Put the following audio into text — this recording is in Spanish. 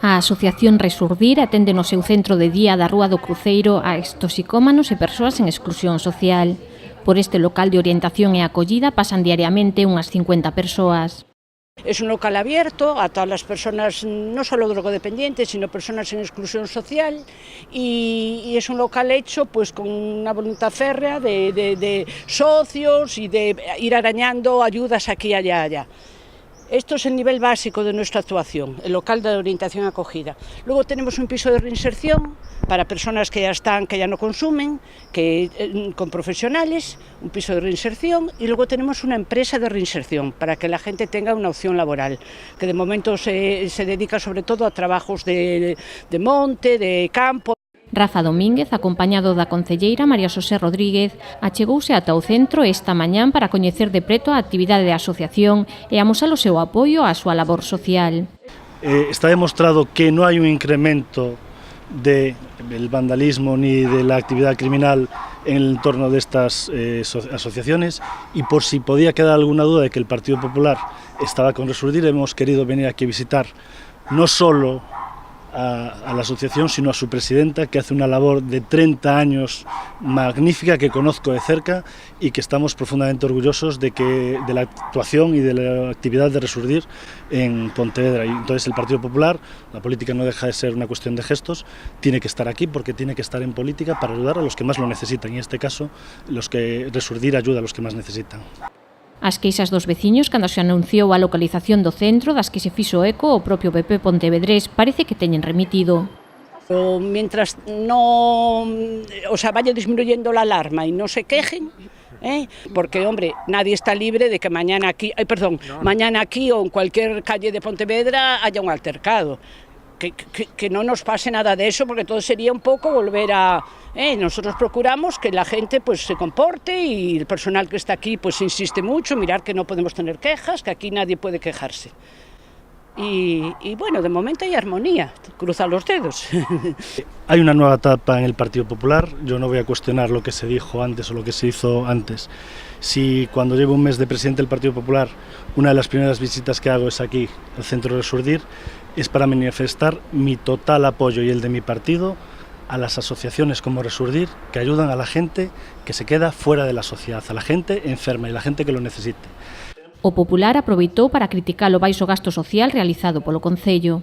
A Asociación Resurdir atende no seu centro de día da Rúa do Cruceiro a extoxicómanos e persoas en exclusión social. Por este local de orientación e acollida pasan diariamente unhas 50 persoas. Es un local abierto a todas las personas, no solo drogodependientes, sino personas en exclusión social, y es un local hecho pues con una voluntad férrea de socios y de ir arañando ayudas aquí, allá, allá. Esto es el nivel básico de nuestra actuación, el local de orientación acogida. Luego tenemos un piso de reinserción para personas que ya están, que ya no consumen, con profesionales, un piso de reinserción, y luego tenemos una empresa de reinserción para que la gente tenga una opción laboral, que de momento se dedica sobre todo a trabajos de monte, de campo. Rafa Domínguez, acompañado da concelleira María Xosé Rodríguez, achegouse ata o centro esta mañán para coñecer de preto a actividade da asociación e amosar o seu apoio á súa labor social. Está demostrado que no hay un incremento del vandalismo ni de la actividad criminal en el entorno de estas asociaciones, y por si podía quedar alguna duda de que el Partido Popular estaba con Resurdir, hemos querido venir aquí a visitar no solo a la asociación, sino a su presidenta, que hace una labor de 30 años magnífica, que conozco de cerca y que estamos profundamente orgullosos de la actuación y de la actividad de Resurdir en Pontevedra. Y entonces el Partido Popular, la política no deja de ser una cuestión de gestos, tiene que estar aquí porque tiene que estar en política para ayudar a los que más lo necesitan, y en este caso Resurdir ayuda a los que más necesitan. As queixas dos veciños cando se anunciou a localización do centro, das que se fixo eco o propio PP pontevedrés, parece que teñen remitido. Mientras no, vaya disminuyendo la alarma y no se quejen, porque, hombre, nadie está libre de que mañana aquí o en cualquier calle de Pontevedra haya un altercado. Que no nos pase nada de eso, porque todo sería un poco volver a... Nosotros procuramos que la gente pues se comporte, y el personal que está aquí pues insiste mucho, mirar que no podemos tener quejas, que aquí nadie puede quejarse. Y bueno, de momento hay armonía, cruza los dedos. Hay una nueva etapa en el Partido Popular. Yo no voy a cuestionar lo que se dijo antes o lo que se hizo antes. Si cuando llevo un mes de presidente del Partido Popular, una de las primeras visitas que hago es aquí, al centro de Resurdir, es para manifestar mi total apoyo y el de mi partido a las asociaciones como Resurdir, que ayudan a la gente que se queda fuera de la sociedad, a la gente enferma y a la gente que lo necesite. O Popular aproveitou para criticar o baixo gasto social realizado polo Concello.